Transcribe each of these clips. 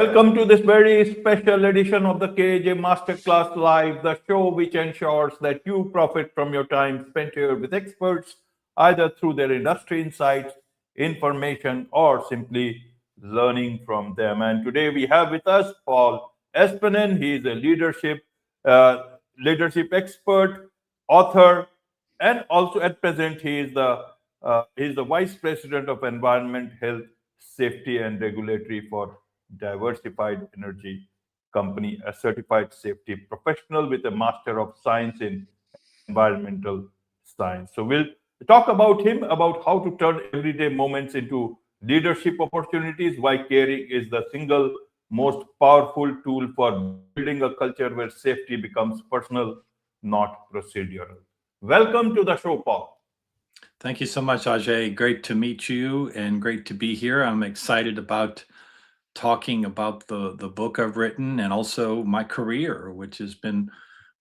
Welcome to this very special edition of the KAJ Masterclass Live, the show which ensures that you profit from your time spent here with experts, either through their industry insights, information, or simply learning from them. And today we have with us Paul Espenan. He is a uh, leadership expert, author, and also at present he is the vice president of environment, health, safety, and regulatory for diversified energy company, a certified safety professional with a master of science in environmental science. So we'll talk about him, about how to turn everyday moments into leadership opportunities, why caring is the single most powerful tool for building a culture where safety becomes personal, not procedural. Welcome to the show, Paul. Thank you so much, Ajay. Great to meet you and great to be here. I'm excited about talking about the book I've written and also my career, which has been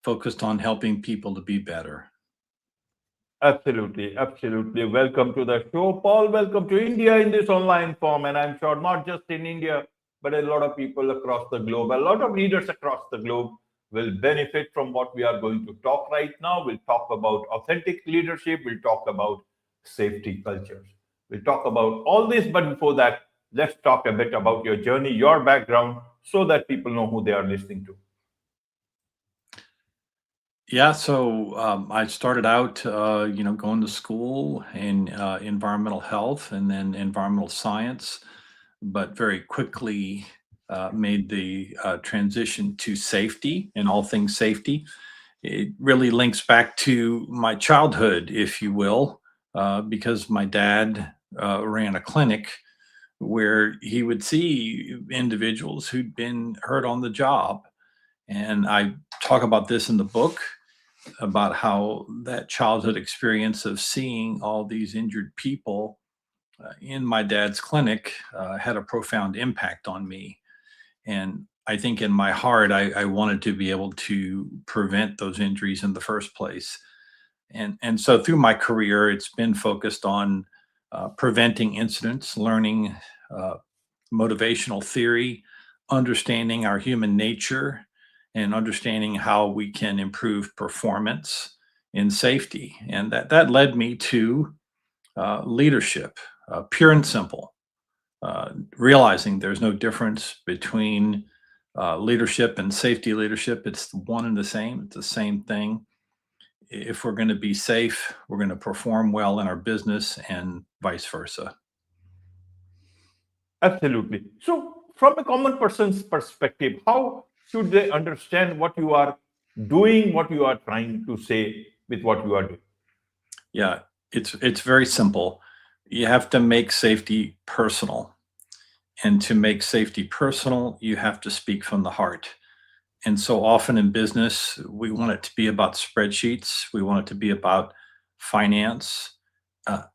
focused on helping people to be better. Absolutely, absolutely. Welcome to the show, Paul. Welcome to India in this online form. And I'm sure not just in India, but a lot of people across the globe, a lot of leaders across the globe will benefit from what we are going to talk right now. We'll talk about authentic leadership, we'll talk about safety cultures, we'll talk about all this. But before that, let's talk a bit about your journey, your background, so that people know who they are listening to. Yeah, so I started out, going to school in environmental health and then environmental science, but very quickly made the transition to safety and all things safety. It really links back to my childhood, if you will, because my dad ran a clinic where he would see individuals who'd been hurt on the job. And I talk about this in the book about how that childhood experience of seeing all these injured people in my dad's clinic had a profound impact on me. And I think in my heart, I wanted to be able to prevent those injuries in the first place. And so through my career, it's been focused on preventing incidents, learning uh, motivational theory, understanding our human nature, and understanding how we can improve performance in safety. And that led me to leadership, pure and simple, realizing there's no difference between leadership and safety leadership. It's one and the same, it's the same thing. If we're going to be safe, we're going to perform well in our business and vice versa. Absolutely. So, from a common person's perspective, how should they understand what you are doing, what you are trying to say with what you are doing? Yeah, it's very simple. You have to make safety personal. And to make safety personal, you have to speak from the heart. And so often in business, we want it to be about spreadsheets, we want it to be about finance.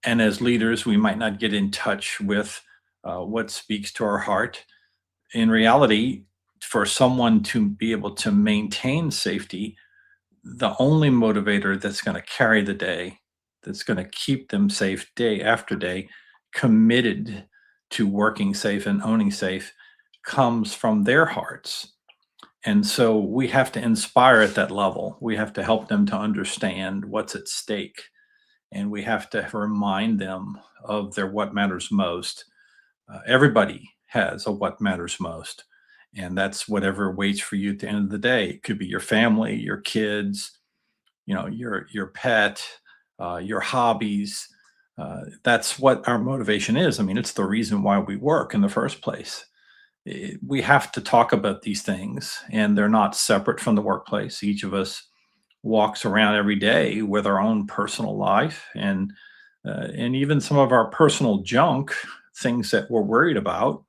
And as leaders, we might not get in touch with what speaks to our heart. In reality, for someone to be able to maintain safety, the only motivator that's going to carry the day, that's going to keep them safe day after day, committed to working safe and owning safe, comes from their hearts. And so we have to inspire at that level. We have to help them to understand what's at stake. And we have to remind them of their what matters most. Everybody has a what matters most. And that's whatever waits for you at the end of the day. It could be your family, your kids, your pet, your hobbies. That's what our motivation is. I mean, it's the reason why we work in the first place. We have to talk about these things, and they're not separate from the workplace. Each of us walks around every day with our own personal life, and even some of our personal junk, things that we're worried about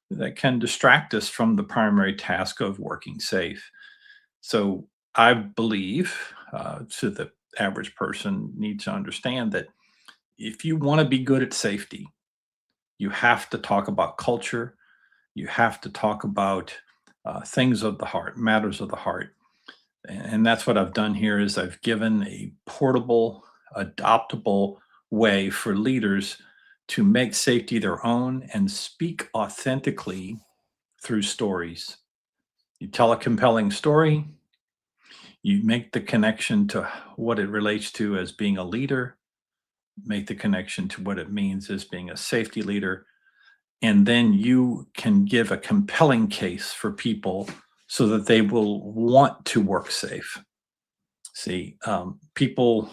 that can distract us from the primary task of working safe. So I believe so the average person needs to understand that if you want to be good at safety, you have to talk about culture. You have to talk about things of the heart, matters of the heart. And that's what I've done here is I've given a portable, adoptable way for leaders to make safety their own and speak authentically through stories. You tell a compelling story, you make the connection to what it relates to as being a leader, make the connection to what it means as being a safety leader, and then you can give a compelling case for people so that they will want to work safe. See, people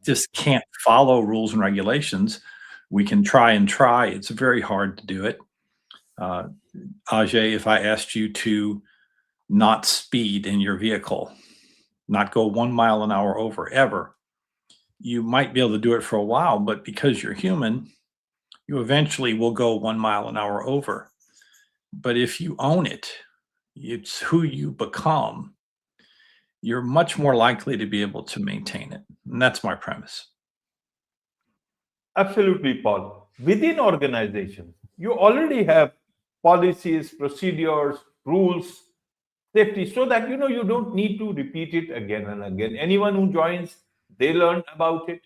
just can't follow rules and regulations. We can try and try. It's very hard to do it. Ajay, if I asked you to not speed in your vehicle, not go 1 mile an hour over ever, you might be able to do it for a while, but because you're human, you eventually will go 1 mile an hour over. But if you own it, it's who you become, you're much more likely to be able to maintain it. And that's my premise. Absolutely, Paul. Within organizations, you already have policies, procedures, rules, safety, so that you don't need to repeat it again and again. Anyone who joins, they learn about it.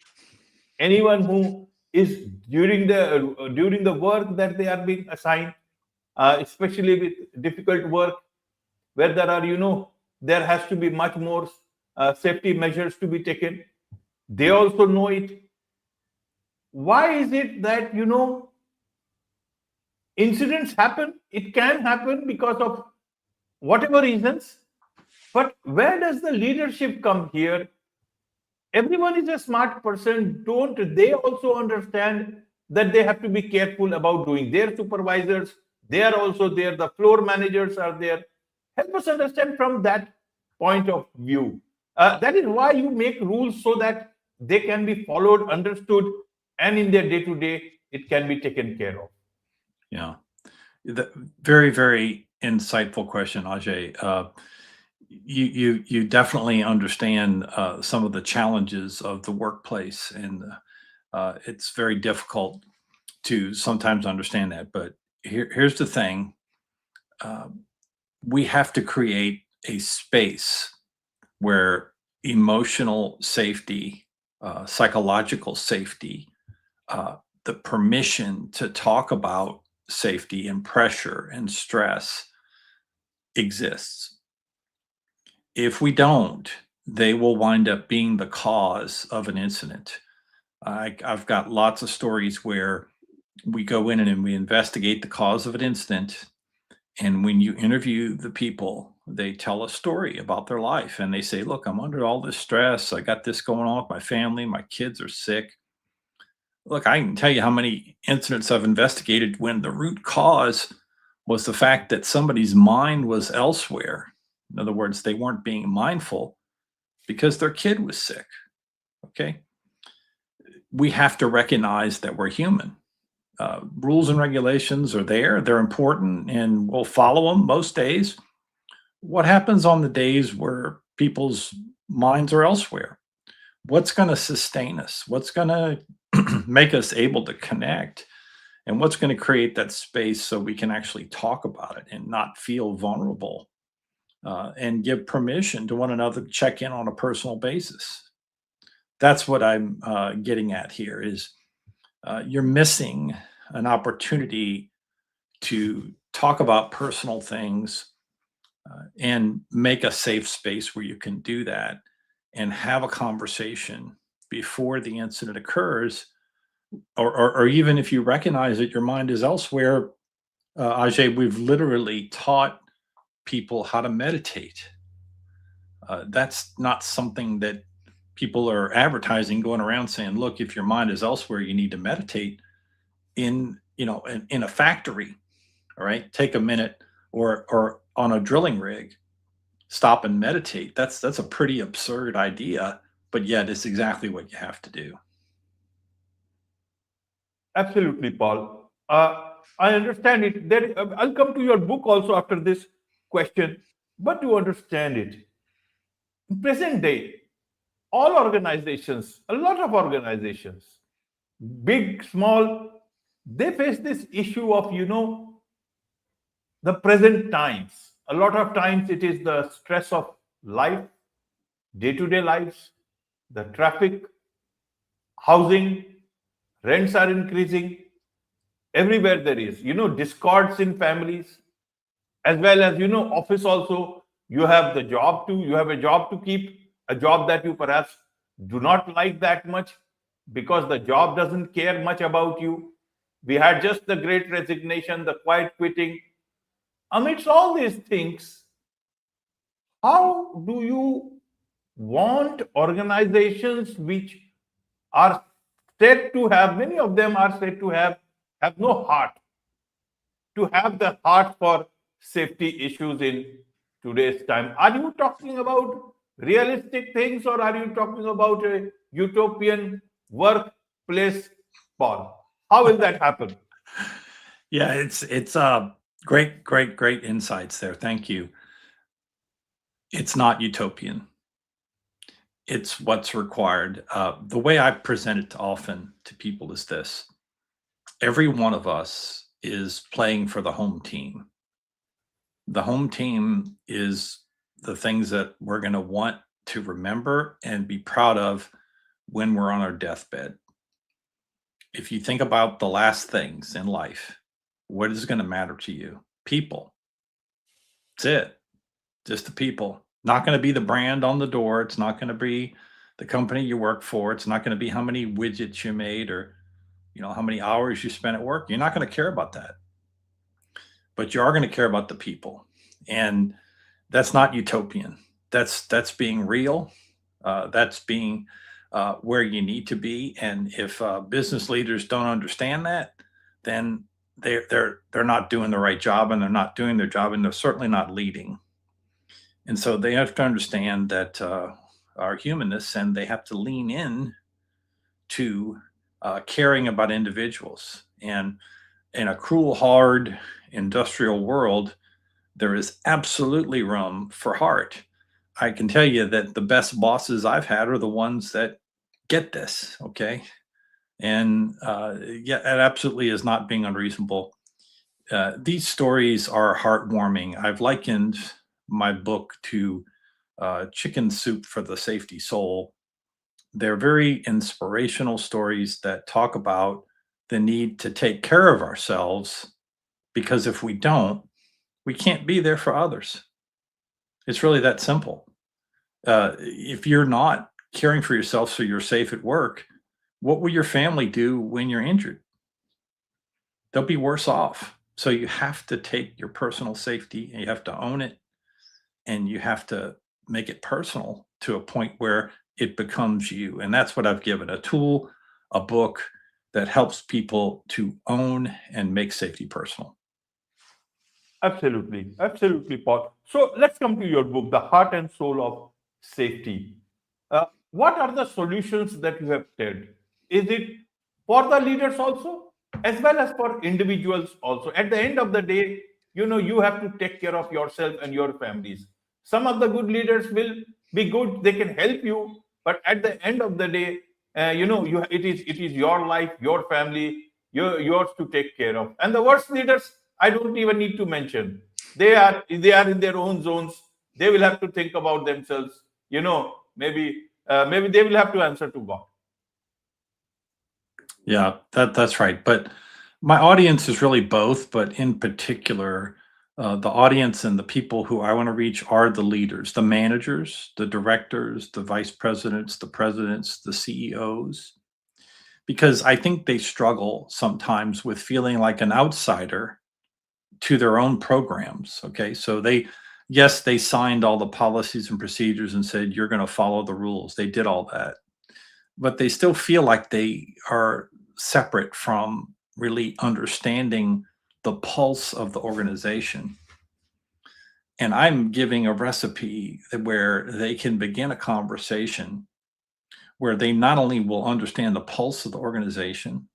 Anyone who is during the work that they are being assigned, especially with difficult work, where there has to be much more safety measures to be taken. They also know it. Why is it that incidents happen? It can happen because of whatever reasons, but where does the leadership come here? Everyone is a smart person. Don't they also understand that they have to be careful about doing? Their supervisors, they are also there, the floor managers are there. Help us understand from that point of view. That is why you make rules, so that they can be followed, understood, and in their day to day it can be taken care of. Yeah. Very, very insightful question, Ajay. You definitely understand some of the challenges of the workplace, and it's very difficult to sometimes understand that. But here's the thing: we have to create a space where emotional safety, psychological safety, the permission to talk about safety and pressure and stress exists. If we don't, they will wind up being the cause of an incident. I've got lots of stories where we go in and we investigate the cause of an incident. And when you interview the people, they tell a story about their life and they say, look, I'm under all this stress. I got this going on with my family. My kids are sick. Look, I can tell you how many incidents I've investigated when the root cause was the fact that somebody's mind was elsewhere. In other words, they weren't being mindful because their kid was sick. Okay. We have to recognize that we're human. Rules and regulations are there, they're important, and we'll follow them most days. What happens on the days where people's minds are elsewhere? What's going to sustain us? What's going to make us able to connect? And what's going to create that space so we can actually talk about it and not feel vulnerable, and give permission to one another to check in on a personal basis? That's what I'm getting at here is you're missing an opportunity to talk about personal things and make a safe space where you can do that and have a conversation before the incident occurs, or even if you recognize that your mind is elsewhere. Ajay, we've literally taught people how to meditate. That's not something that people are advertising, going around saying, look, if your mind is elsewhere, you need to meditate in a factory. All right. Take a minute, or on a drilling rig, stop and meditate. That's a pretty absurd idea, but yet it's exactly what you have to do. Absolutely, Paul. I understand it. I'll come to your book also after this question, but to understand it, in present day, all organizations, a lot of organizations, big, small, they face this issue of the present times. A lot of times it is the stress of life, day to day lives, the traffic, housing, rents are increasing. Everywhere there is, discords in families, as well as, office also. You have a job to keep, a job that you perhaps do not like that much, because the job doesn't care much about you. We had just the great resignation, the quiet quitting. Amidst all these things, how do you want organizations which are said to have, many of them are said to have no heart, to have the heart for safety issues in today's time? Are you talking about realistic things, or are you talking about a utopian workplace, Paul? How will that happen? Yeah, it's great insights there. Thank you. It's not utopian. It's what's required. The way I present it often to people is this: every one of us is playing for the home team. The home team is the things that we're going to want to remember and be proud of when we're on our deathbed. If you think about the last things in life, what is going to matter to you? People. That's it. Just the people. Not going to be the brand on the door. It's not going to be the company you work for. It's not going to be how many widgets you made, or how many hours you spent at work. You're not going to care about that, but you are going to care about the people. And that's not utopian. That's being real. That's being where you need to be. And if business leaders don't understand that, then they're not doing the right job, and they're not doing their job, and they're certainly not leading. And so they have to understand that our humanness, and they have to lean in to caring about individuals. And in a cruel, hard industrial world, there is absolutely room for heart. I can tell you that the best bosses I've had are the ones that get this. Okay. And yeah, it absolutely is not being unreasonable. These stories are heartwarming. I've likened my book to Chicken Soup for the Safety Soul. They're very inspirational stories that talk about the need to take care of ourselves, because if we don't, we can't be there for others. It's really that simple. If you're not caring for yourself so you're safe at work, what will your family do when you're injured? They'll be worse off. So you have to take your personal safety, and you have to own it, and you have to make it personal to a point where it becomes you. And that's what I've given: a tool, a book that helps people to own and make safety personal. Absolutely, absolutely, Paul. So let's come to your book, The Heart and Soul of Safety. What are the solutions that you have said? Is it for the leaders also, as well as for individuals also? At the end of the day, you have to take care of yourself and your families. Some of the good leaders will be good; they can help you, but at the end of the day, it is your life, your family, yours to take care of. And the worst leaders, I don't even need to mention. They are in their own zones. They will have to think about themselves. Maybe they will have to answer to God. Yeah, that's right. But my audience is really both, but in particular, the audience and the people who I want to reach are the leaders, the managers, the directors, the vice presidents, the presidents, the CEOs, because I think they struggle sometimes with feeling like an outsider to their own programs. Okay. So yes, they signed all the policies and procedures and said, you're going to follow the rules. They did all that, but they still feel like they are separate from really understanding the pulse of the organization. And I'm giving a recipe where they can begin a conversation where they not only will understand the pulse of the organization,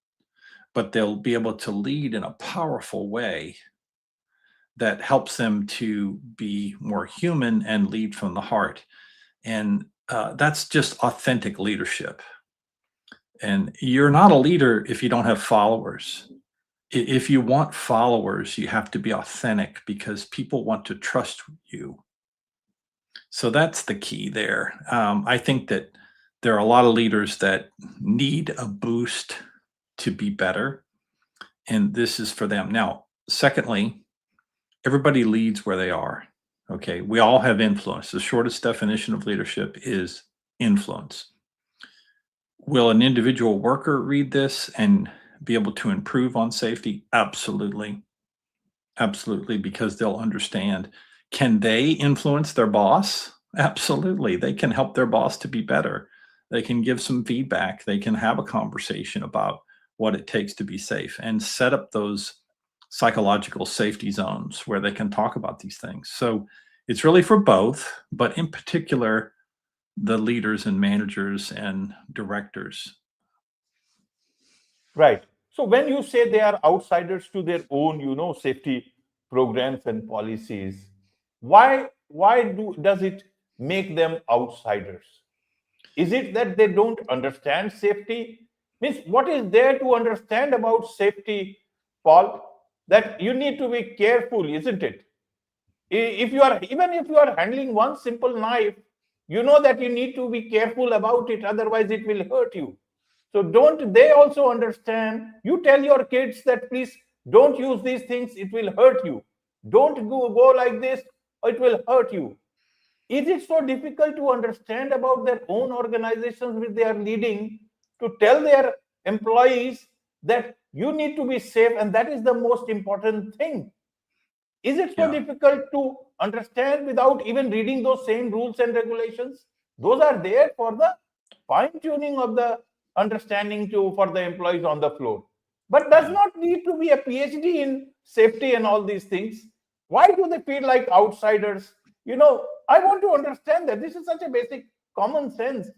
but they'll be able to lead in a powerful way that helps them to be more human and lead from the heart. And that's just authentic leadership. And you're not a leader if you don't have followers. If you want followers, you have to be authentic, because people want to trust you. So that's the key there. I think that there are a lot of leaders that need a boost to be better. And this is for them. Now, secondly, everybody leads where they are. Okay. We all have influence. The shortest definition of leadership is influence. Will an individual worker read this and be able to improve on safety? Absolutely. Absolutely, because they'll understand. Can they influence their boss? Absolutely. They can help their boss to be better. They can give some feedback. They can have a conversation about what it takes to be safe and set up those psychological safety zones where they can talk about these things. So it's really for both, but in particular, the leaders and managers and directors. Right. So when you say they are outsiders to their own, safety programs and policies, why does it make them outsiders? Is it that they don't understand safety? Means what is there to understand about safety, Paul? That you need to be careful, isn't it? If you are even if you are handling one simple knife, you know that you need to be careful about it, otherwise it will hurt you. So don't they also understand? You tell your kids that please don't use these things, it will hurt you. Don't go like this, it will hurt you. Is it so difficult to understand about their own organizations which they are leading, to tell their employees that you need to be safe and that is the most important thing? Is it so Yeah. difficult to understand without even reading those same rules and regulations? Those are there for the fine tuning of the understanding for the employees on the floor, but does Yeah. not need to be a PhD in safety and all these things. Why do they feel like outsiders? I want to understand that this is such a basic common sense.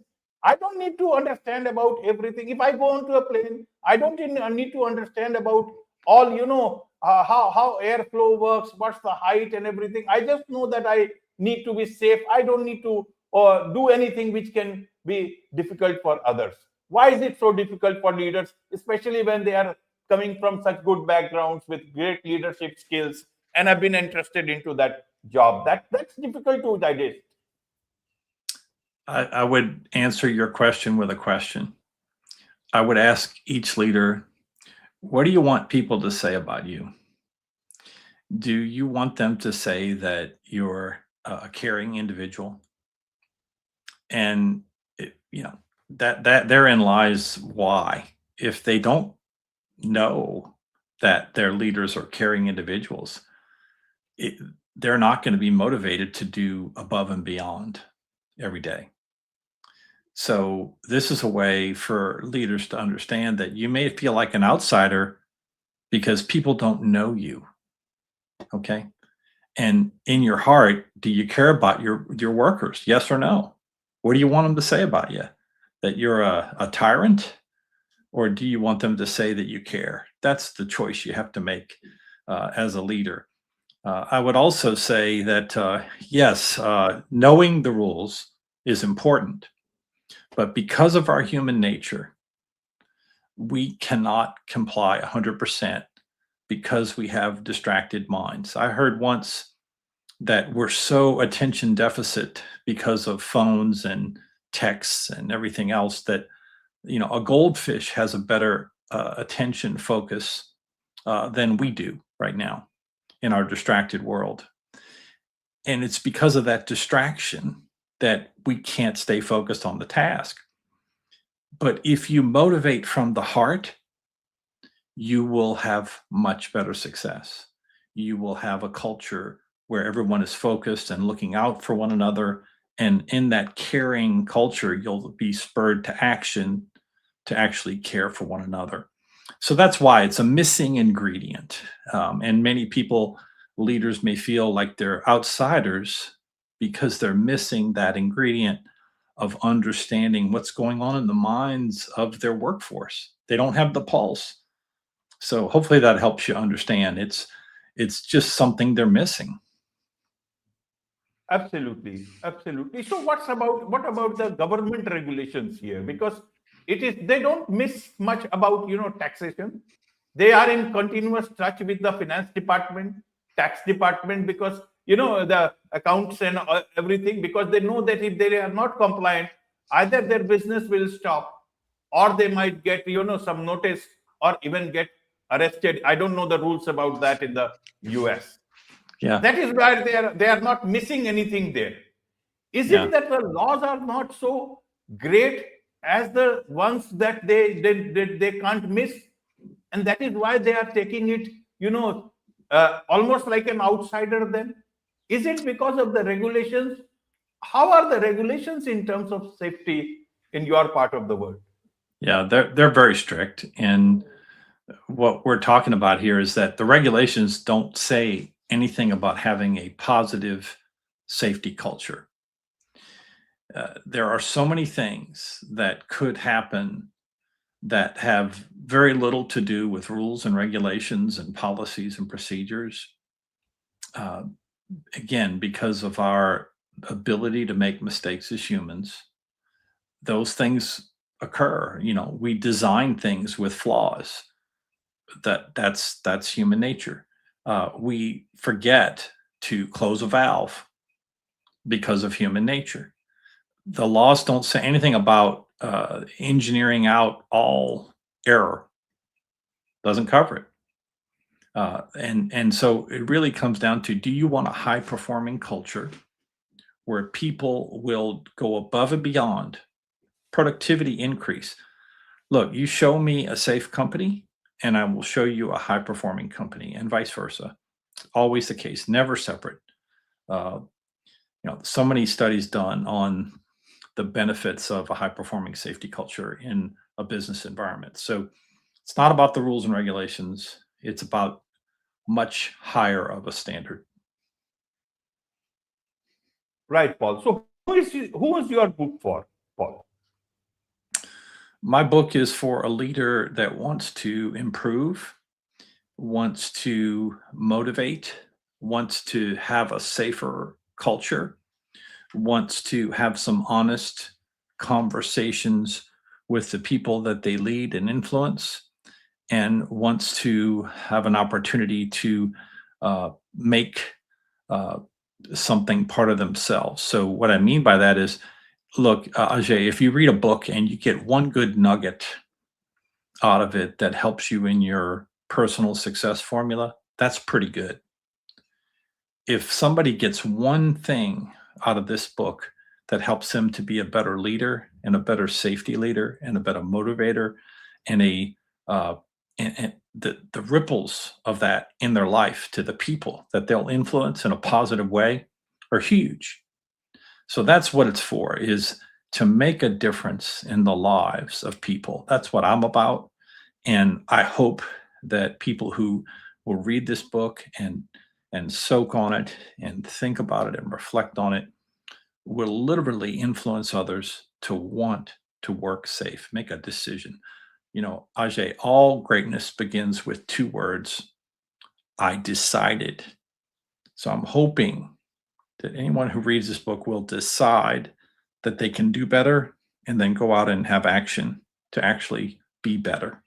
I don't need to understand about everything. If I go onto a plane, I don't need to understand about all, how airflow works, what's the height and everything. I just know that I need to be safe. I don't need to do anything which can be difficult for others. Why is it so difficult for leaders, especially when they are coming from such good backgrounds with great leadership skills and have been interested into that job? That's difficult to digest. I would answer your question with a question. I would ask each leader, what do you want people to say about you? Do you want them to say that you're a caring individual? And that therein lies why. If they don't know that their leaders are caring individuals, they're not going to be motivated to do above and beyond every day. So this is a way for leaders to understand that you may feel like an outsider because people don't know you. Okay. And in your heart, do you care about your workers? Yes or no? What do you want them to say about you? That you're a tyrant? Or do you want them to say that you care? That's the choice you have to make as a leader. I would also say that, yes, knowing the rules is important. But because of our human nature, we cannot comply 100% because we have distracted minds. I heard once that we're so attention deficit because of phones and texts and everything else that a goldfish has a better attention focus than we do right now in our distracted world. And it's because of that distraction that we can't stay focused on the task. But if you motivate from the heart, you will have much better success. You will have a culture where everyone is focused and looking out for one another. And in that caring culture, you'll be spurred to action to actually care for one another. So that's why it's a missing ingredient. And many people, leaders may feel like they're outsiders because they're missing that ingredient of understanding what's going on in the minds of their workforce. They don't have the pulse. So hopefully that helps you understand. It's just something they're missing. Absolutely, absolutely. So what about the government regulations here? Because they don't miss much about taxation. They are in continuous touch with the finance department, tax department, because the accounts and everything, because they know that if they are not compliant, either their business will stop or they might get some notice or even get arrested. I don't know the rules about that in the US. Yeah. That is why they are not missing anything there. Is Yeah. it that the laws are not so great as the ones that they can't miss, and that is why they are taking it, almost like an outsider? Then is it because of the regulations? How are the regulations in terms of safety in your part of the world? Yeah, they're very strict. And what we're talking about here is that the regulations don't say anything about having a positive safety culture. There are so many things that could happen that have very little to do with rules and regulations and policies and procedures. Uh, Again, because of our ability to make mistakes as humans, those things occur. We design things with flaws. That's human nature. We forget to close a valve because of human nature. The laws don't say anything about engineering out all error. Doesn't cover it. And so it really comes down to, do you want a high performing culture where people will go above and beyond, productivity increase? Look, you show me a safe company and I will show you a high performing company, and vice versa. Always the case, never separate. Uh, so many studies done on the benefits of a high performing safety culture in a business environment. So it's not about the rules and regulations. It's about much higher of a standard. Right, Paul. So who is your book for, Paul? My book is for a leader that wants to improve, wants to motivate, wants to have a safer culture, wants to have some honest conversations with the people that they lead and influence, and wants to have an opportunity to make something part of themselves. So what I mean by that is, look, Ajay, if you read a book and you get one good nugget out of it that helps you in your personal success formula, that's pretty good. If somebody gets one thing out of this book that helps them to be a better leader and a better safety leader and a better motivator, and and the ripples of that in their life to the people that they'll influence in a positive way are huge. So that's what it's for, is to make a difference in the lives of people. That's what I'm about. And I hope that people who will read this book and soak on it and think about it and reflect on it will literally influence others to want to work safe, make a decision. Ajay, all greatness begins with two words: I decided. So I'm hoping that anyone who reads this book will decide that they can do better, and then go out and have action to actually be better.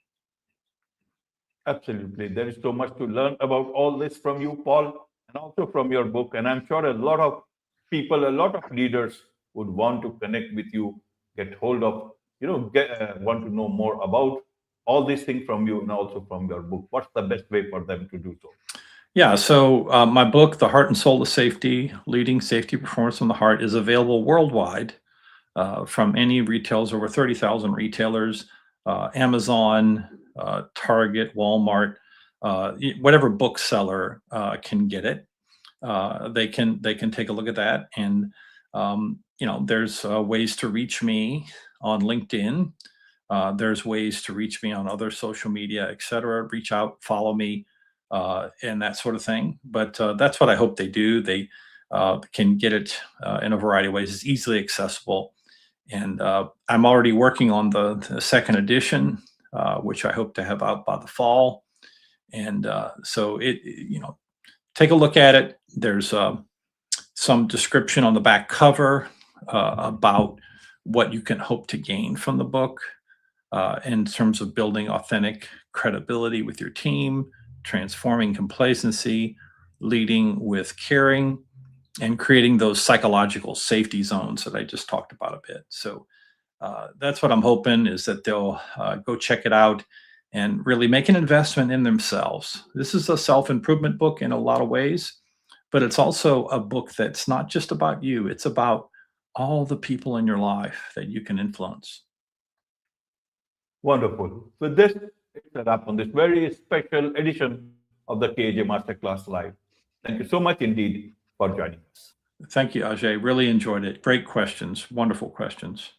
Absolutely. There is so much to learn about all this from you, Paul, and also from your book. And I'm sure a lot of people, a lot of leaders would want to connect with you, get hold of, want to know more about all these things from you and also from your book. What's the best way for them to do so? Yeah, so my book, The Heart and Soul of Safety, Leading Safety Performance from the Heart, is available worldwide from any retailers, over 30,000 retailers, Amazon, Target, Walmart, whatever bookseller can get it. They can take a look at that. And there's ways to reach me on LinkedIn. There's ways to reach me on other social media, et cetera. Reach out, follow me, and that sort of thing. But that's what I hope they do. They can get it in a variety of ways. It's easily accessible. And I'm already working on the second edition, which I hope to have out by the fall. And so take a look at it. There's some description on the back cover about what you can hope to gain from the book in terms of building authentic credibility with your team, transforming complacency, leading with caring, and creating those psychological safety zones that I just talked about a bit. So that's what I'm hoping, is that they'll go check it out. and really make an investment in themselves. This is a self-improvement book in a lot of ways, but it's also a book that's not just about you. It's about all the people in your life that you can influence. Wonderful. So this is a wrap on this very special edition of the KAJ Masterclass Live. Thank you so much indeed for joining us. Thank you, Ajay. Really enjoyed it. Great questions. Wonderful questions.